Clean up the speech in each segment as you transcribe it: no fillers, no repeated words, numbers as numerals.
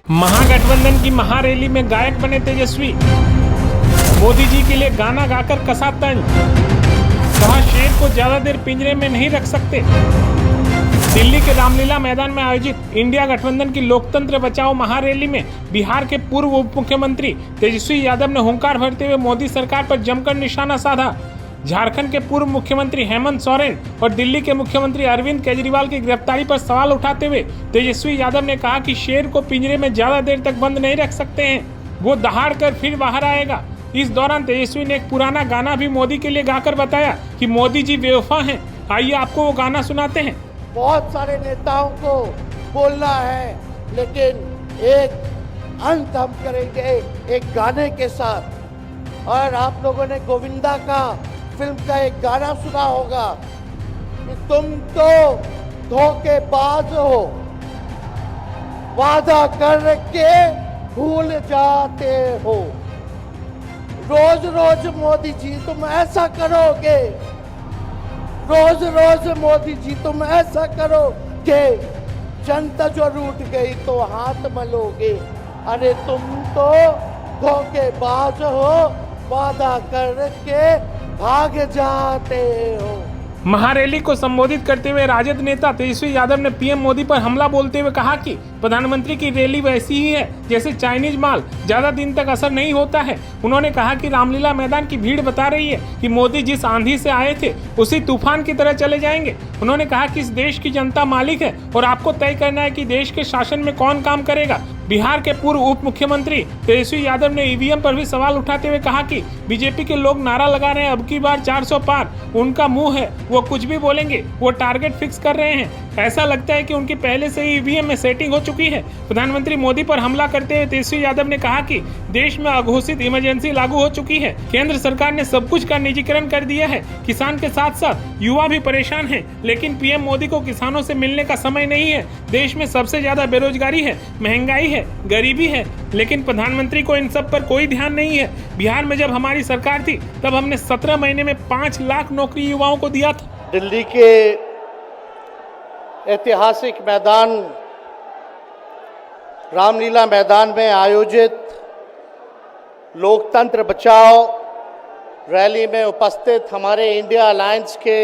महागठबंधन की महारैली में गायक बने तेजस्वी, मोदी जी के लिए गाना गाकर कसा तंज, कहा शेर को ज्यादा देर पिंजरे में नहीं रख सकते। दिल्ली के रामलीला मैदान में आयोजित इंडिया गठबंधन की लोकतंत्र बचाओ महारैली में बिहार के पूर्व उप मुख्यमंत्री तेजस्वी यादव ने हुंकार भरते हुए मोदी सरकार पर जमकर निशाना साधा। झारखंड के पूर्व मुख्यमंत्री हेमंत सोरेन और दिल्ली के मुख्यमंत्री अरविंद केजरीवाल की गिरफ्तारी पर सवाल उठाते हुए तेजस्वी यादव ने कहा कि शेर को पिंजरे में ज्यादा देर तक बंद नहीं रख सकते हैं, वो दहाड़ कर फिर बाहर आएगा। इस दौरान तेजस्वी ने एक पुराना गाना भी मोदी के लिए गाकर बताया कि मोदी जी बेवफा हैं। आइए आपको वो गाना सुनाते हैं। बहुत सारे नेताओं को बोलना है, लेकिन एक अंत हम करेंगे एक गाने के साथ। और आप लोगों ने गोविंदा का फिल्म का एक गाना सुना होगा कि तुम तो धोखेबाज हो, वादा करके भूल जाते हो। रोज रोज मोदी जी तुम ऐसा करोगे, रोज रोज मोदी जी तुम ऐसा करोगे, जनता जो रूठ गई तो हाथ मलोगे। अरे तुम तो धोखेबाज हो, वादा करके भाग जाते हो। महारैली को संबोधित करते हुए राजद नेता तेजस्वी यादव ने पीएम मोदी पर हमला बोलते हुए कहा कि प्रधानमंत्री की रैली वैसी ही है जैसे चाइनीज माल, ज्यादा दिन तक असर नहीं होता है। उन्होंने कहा कि रामलीला मैदान की भीड़ बता रही है कि मोदी जिस आंधी से आए थे उसी तूफान की तरह चले जाएंगे। उन्होंने कहा कि इस देश की जनता मालिक है और आपको तय करना है कि देश के शासन में कौन काम करेगा। बिहार के पूर्व उप मुख्यमंत्री तेजस्वी यादव ने ईवीएम पर भी सवाल उठाते हुए कहा कि बीजेपी के लोग नारा लगा रहे हैं अब की बार 400 पार, उनका मुंह है, वो कुछ भी बोलेंगे, वो टारगेट फिक्स कर रहे हैं। ऐसा लगता है कि उनकी पहले से ही ईवीएम में सेटिंग हो चुकी है। प्रधानमंत्री मोदी पर हमला करते हुए तेजस्वी यादव ने कहा कि देश में अघोषित इमरजेंसी लागू हो चुकी है, केंद्र सरकार ने सब कुछ का निजीकरण कर दिया है, किसान के साथ साथ युवा भी परेशान है, लेकिन पीएम मोदी को किसानों से मिलने का समय नहीं है। देश में सबसे ज्यादा बेरोजगारी है, महंगाई है, गरीबी है, लेकिन प्रधानमंत्री को इन सब पर कोई ध्यान नहीं है। बिहार में जब हमारी सरकार थी तब हमने 17 महीने में 5 लाख नौकरी युवाओं को दिया था। दिल्ली के ऐतिहासिक मैदान रामलीला मैदान में आयोजित लोकतंत्र बचाओ रैली में उपस्थित हमारे इंडिया अलायंस के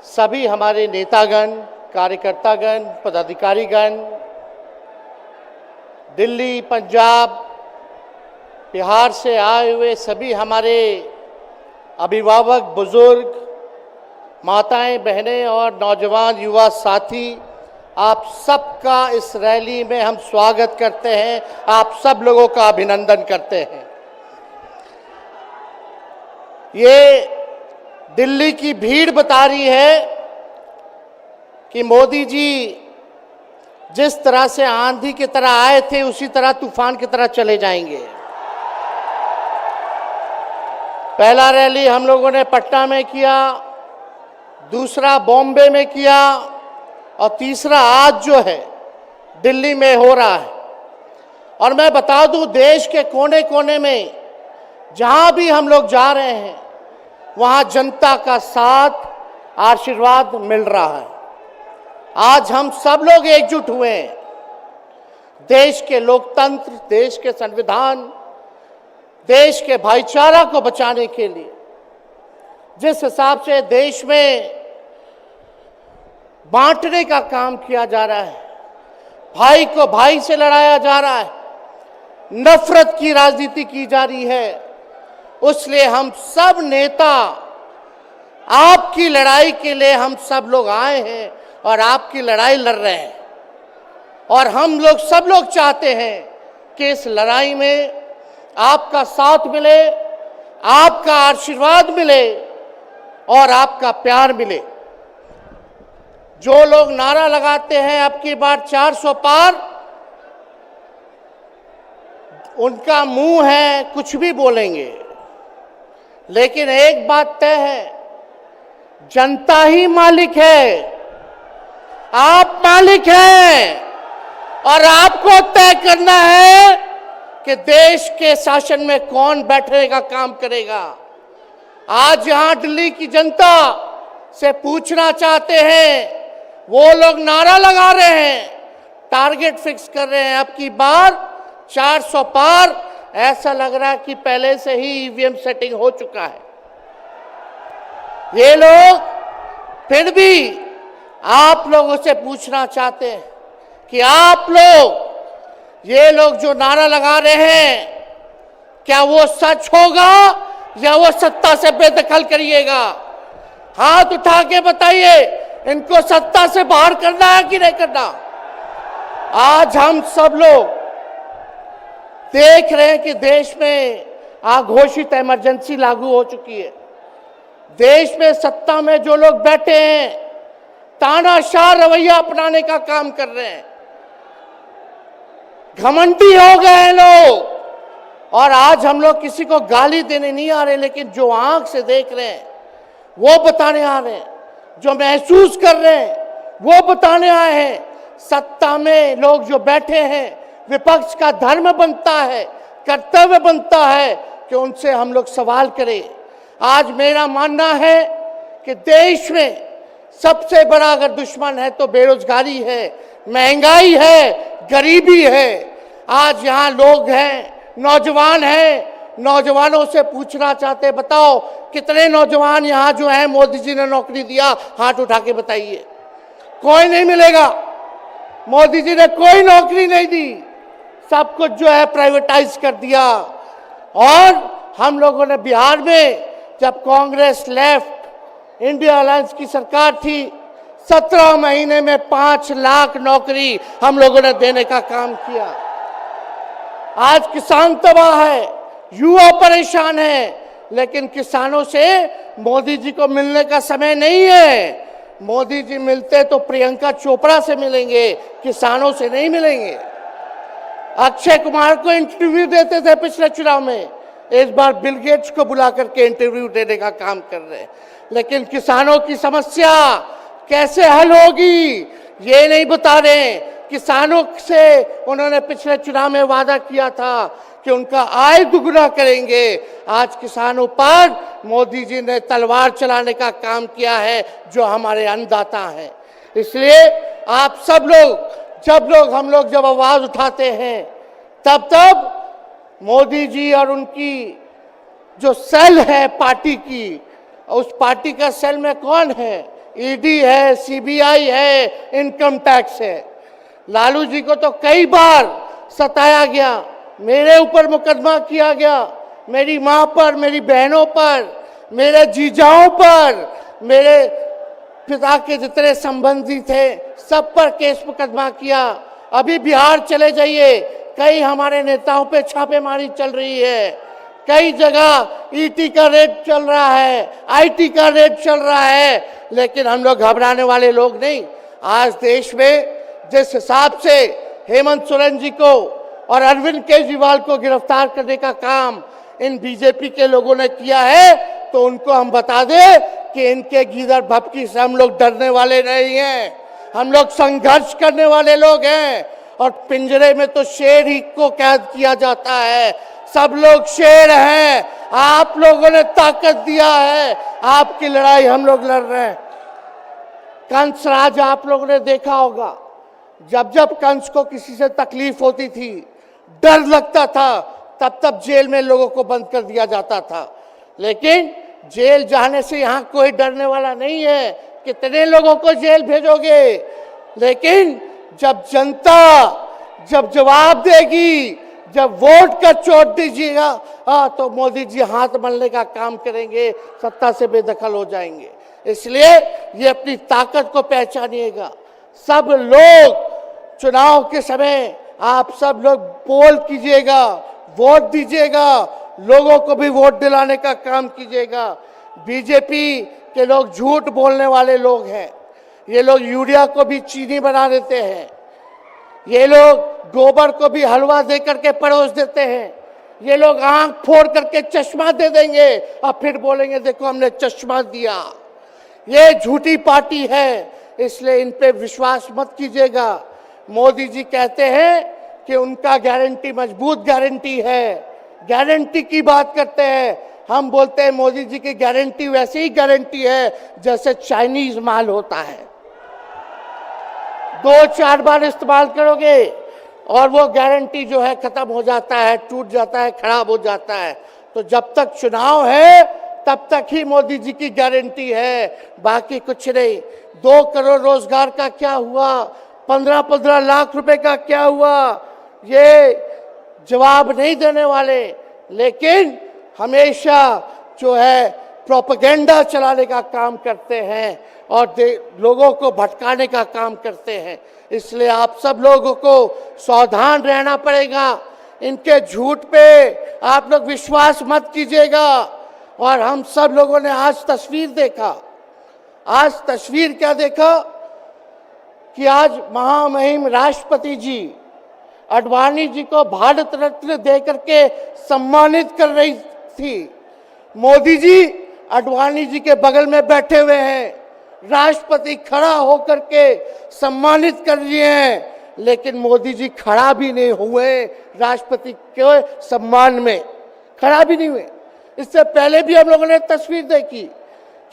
सभी हमारे नेतागण, कार्यकर्तागण, पदाधिकारीगण, दिल्ली, पंजाब, बिहार से आए हुए सभी हमारे अभिभावक, बुजुर्ग, माताएं, बहनें और नौजवान युवा साथी, आप सबका इस रैली में हम स्वागत करते हैं, आप सब लोगों का अभिनंदन करते हैं। ये दिल्ली की भीड़ बता रही है कि मोदी जी जिस तरह से आंधी की तरह आए थे उसी तरह तूफान की तरह चले जाएंगे। पहला रैली हम लोगों ने पटना में किया, दूसरा बॉम्बे में किया और तीसरा आज जो है दिल्ली में हो रहा है। और मैं बता दूं, देश के कोने कोने में जहां भी हम लोग जा रहे हैं वहां जनता का साथ, आशीर्वाद मिल रहा है। आज हम सब लोग एकजुट हुए हैं देश के लोकतंत्र, देश के संविधान, देश के भाईचारा को बचाने के लिए। जिस हिसाब से देश में बांटने का काम किया जा रहा है, भाई को भाई से लड़ाया जा रहा है, नफरत की राजनीति की जा रही है, उसलिए हम सब नेता आपकी लड़ाई के लिए हम सब लोग आए हैं और आपकी लड़ाई लड़ रहे हैं। और हम लोग सब लोग चाहते हैं कि इस लड़ाई में आपका साथ मिले, आपका आशीर्वाद मिले और आपका प्यार मिले। जो लोग नारा लगाते हैं अब की बार 400 पार, उनका मुंह है, कुछ भी बोलेंगे, लेकिन एक बात तय है, जनता ही मालिक है, आप मालिक हैं और आपको तय करना है कि देश के शासन में कौन बैठने का काम करेगा। आज यहां दिल्ली की जनता से पूछना चाहते हैं, वो लोग नारा लगा रहे हैं टारगेट फिक्स कर रहे हैं। अब की बार 400 पार, ऐसा लग रहा है कि पहले से ही ईवीएम सेटिंग हो चुका है। ये लोग फिर भी आप लोगों से पूछना चाहते हैं कि आप लोग, ये लोग जो नारा लगा रहे हैं, क्या वो सच होगा या वो सत्ता से बेदखल करिएगा? हाथ उठा के बताइए, इनको सत्ता से बाहर करना है कि नहीं करना? आज हम सब लोग देख रहे हैं कि देश में अघोषित इमरजेंसी लागू हो चुकी है। देश में सत्ता में जो लोग बैठे हैं तानाशाह रवैया अपनाने का काम कर रहे हैं, घमंडी हो गए हैं लोग। और आज हम लोग किसी को गाली देने नहीं आ रहे, लेकिन जो आंख से देख रहे हैं वो बताने आ रहे हैं, जो महसूस कर रहे हैं वो बताने आए हैं। सत्ता में लोग जो बैठे हैं, विपक्ष का धर्म बनता है, कर्तव्य बनता है कि उनसे हम लोग सवाल करें। आज मेरा मानना है कि देश में सबसे बड़ा अगर दुश्मन है तो बेरोजगारी है, महंगाई है, गरीबी है। आज यहाँ लोग हैं, नौजवान हैं, नौजवानों से पूछना चाहते, बताओ कितने नौजवान यहाँ जो हैं मोदी जी ने नौकरी दिया? हाथ उठा के बताइए। कोई नहीं मिलेगा। मोदी जी ने कोई नौकरी नहीं दी, सब कुछ जो है प्राइवेटाइज कर दिया। और हम लोगों ने बिहार में जब कांग्रेस लेफ्ट इंडिया अलायंस की सरकार थी, 17 महीने में 5 लाख नौकरी हम लोगों ने देने का काम किया। आज किसान तबाह है, युवा परेशान है, लेकिन किसानों से मोदी जी को मिलने का समय नहीं है। मोदी जी मिलते तो प्रियंका चोपड़ा से मिलेंगे, किसानों से नहीं मिलेंगे। अक्षय कुमार को इंटरव्यू देते थे पिछले चुनाव में, इस बार बिल गेट्स को बुला करके इंटरव्यू देने का काम कर रहे हैं। लेकिन किसानों की समस्या कैसे हल होगी ये नहीं बता रहे। किसानों से उन्होंने पिछले चुनाव में वादा किया था कि उनका आय दुगुना करेंगे। आज किसानों पर मोदी जी ने तलवार चलाने का काम किया है, जो हमारे अन्नदाता हैं। इसलिए आप सब लोग, हम लोग जब आवाज उठाते हैं, तब मोदी जी और उनकी जो सेल है पार्टी की, उस पार्टी का सेल में कौन है? ईडी है, सीबीआई है, इनकम टैक्स है। लालू जी को तो कई बार सताया गया, मेरे ऊपर मुकदमा किया गया, मेरी मां पर, मेरी बहनों पर, मेरे जीजाओं पर, मेरे पिता के जितने संबंधी थे सब पर केस मुकदमा किया। अभी बिहार चले जाइए, कई हमारे नेताओं पे छापेमारी चल रही है, कई जगह ईटी का रेड चल रहा है, आईटी का रेड चल रहा है, लेकिन हम लोग घबराने वाले लोग नहीं। आज देश में जिस हिसाब से हेमंत सोरेन जी को और अरविंद केजरीवाल को गिरफ्तार करने का काम इन बीजेपी के लोगों ने किया है, तो उनको हम बता दें कि इनके गीदड़ भपकी से हम लोग डरने वाले नहीं हैं। हम लोग संघर्ष करने वाले लोग हैं। और पिंजरे में तो शेर ही को कैद किया जाता है, सब लोग शेर हैं। आप लोगों ने ताकत दिया है, आपकी लड़ाई हम लोग लड़ रहे हैं। कंस राज आप लोगों ने देखा होगा, जब जब कंस को किसी से तकलीफ होती थी, डर लगता था, तब जेल में लोगों को बंद कर दिया जाता था। लेकिन जेल जाने से यहाँ कोई डरने वाला नहीं है। कितने लोगों को जेल भेजोगे? लेकिन जब जनता जब जवाब देगी, जब वोट का चोट दीजिएगा, तो मोदी जी हाथ मलने का काम करेंगे, सत्ता से बेदखल हो जाएंगे। इसलिए ये अपनी ताकत को पहचानिएगा। सब लोग चुनाव के समय आप सब लोग पोल कीजिएगा, वोट दीजिएगा, लोगों को भी वोट दिलाने का काम कीजिएगा। बीजेपी के लोग झूठ बोलने वाले लोग हैं। ये लोग यूरिया को भी चीनी बना देते हैं, ये लोग गोबर को भी हलवा दे करके परोस देते हैं, ये लोग आंख फोड़ करके चश्मा दे देंगे और फिर बोलेंगे देखो हमने चश्मा दिया। ये झूठी पार्टी है, इसलिए इन पे विश्वास मत कीजिएगा। मोदी जी कहते हैं कि उनका गारंटी मजबूत गारंटी है, गारंटी की बात करते हैं। हम बोलते हैं मोदी जी की गारंटी वैसे ही गारंटी है जैसे चाइनीज माल होता है। 2-4 बार इस्तेमाल करोगे और वो गारंटी जो है खत्म हो जाता है, टूट जाता है, खराब हो जाता है। तो जब तक चुनाव है तब तक ही मोदी जी की गारंटी है, बाकी कुछ नहीं। 2 करोड़ रोजगार का क्या हुआ, 15-15 लाख रुपए का क्या हुआ, ये जवाब नहीं देने वाले, लेकिन हमेशा जो है प्रोपेगेंडा चलाने का काम करते हैं और लोगों को भटकाने का काम करते हैं। इसलिए आप सब लोगों को सावधान रहना पड़ेगा। इनके झूठ पे आप लोग विश्वास मत कीजिएगा। और हम सब लोगों ने आज तस्वीर देखा। आज तस्वीर क्या देखा कि आज महामहिम राष्ट्रपति जी आडवाणी जी को भारत रत्न देकर के सम्मानित कर रही थी। मोदी जी आडवाणी जी के बगल में बैठे हुए हैं, राष्ट्रपति खड़ा होकर के सम्मानित कर रहे हैं, लेकिन मोदी जी खड़ा भी नहीं हुए राष्ट्रपति के सम्मान में, खड़ा भी नहीं हुए। इससे पहले भी हम लोगों ने तस्वीर देखी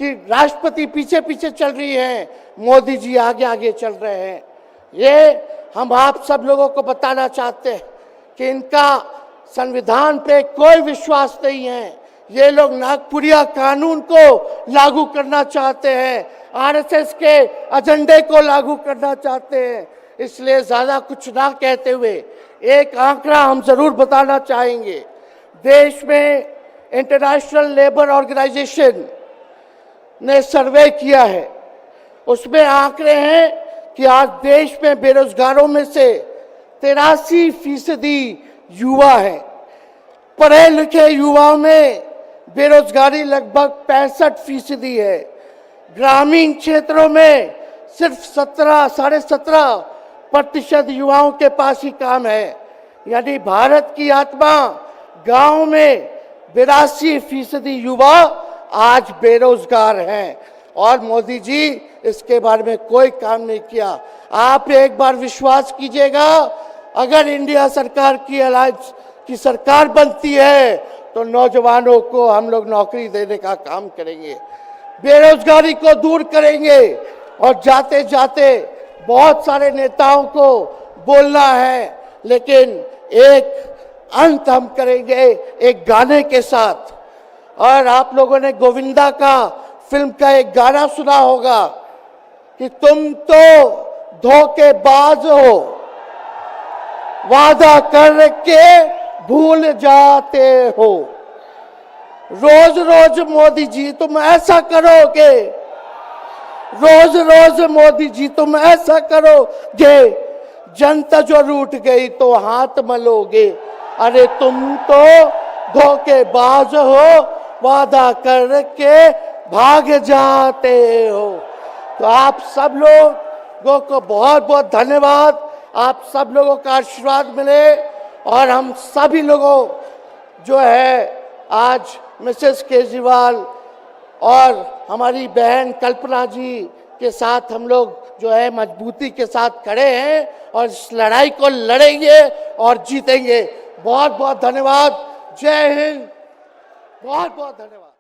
कि राष्ट्रपति पीछे पीछे चल रही हैं, मोदी जी आगे आगे चल रहे हैं। ये हम आप सब लोगों को बताना चाहते हैं कि इनका संविधान पे कोई विश्वास नहीं है। ये लोग नागपुरिया कानून को लागू करना चाहते हैं, आरएसएस के एजेंडे को लागू करना चाहते हैं। इसलिए ज्यादा कुछ ना कहते हुए एक आंकड़ा हम जरूर बताना चाहेंगे। देश में इंटरनेशनल लेबर ऑर्गेनाइजेशन ने सर्वे किया है, उसमें आंकड़े हैं कि आज देश में बेरोजगारों में से 83% युवा हैं। पढ़े लिखे युवाओं में बेरोजगारी लगभग 65% है। ग्रामीण क्षेत्रों में सिर्फ 17.5% युवाओं के पास ही काम है। यानी भारत की आत्मा गांव में 82% युवा आज बेरोजगार हैं और मोदी जी इसके बारे में कोई काम नहीं किया। आप एक बार विश्वास कीजिएगा, अगर इंडिया सरकार की अलायंस की सरकार बनती है तो नौजवानों को हम लोग नौकरी देने का काम करेंगे, बेरोजगारी को दूर करेंगे। और जाते जाते बहुत सारे नेताओं को बोलना है, लेकिन एक अंत हम करेंगे एक गाने के साथ। और आप लोगों ने गोविंदा का फिल्म का एक गाना सुना होगा कि तुम तो धोखेबाज हो, वादा करके भूल जाते हो। रोज रोज मोदी जी तुम ऐसा करोगे, रोज रोज मोदी जी तुम ऐसा करोगे, जनता जो रूठ गई तो हाथ मलोगे। अरे तुम तो धोखेबाज हो, वादा करके भाग जाते हो। तो आप सब लोगों को बहुत बहुत धन्यवाद। आप सब लोगों का आशीर्वाद मिले और हम सभी लोगों जो है आज मिसेस केजरीवाल और हमारी बहन कल्पना जी के साथ हम लोग जो है मजबूती के साथ खड़े हैं और इस लड़ाई को लड़ेंगे और जीतेंगे। बहुत बहुत धन्यवाद। जय हिंद। बहुत बहुत धन्यवाद।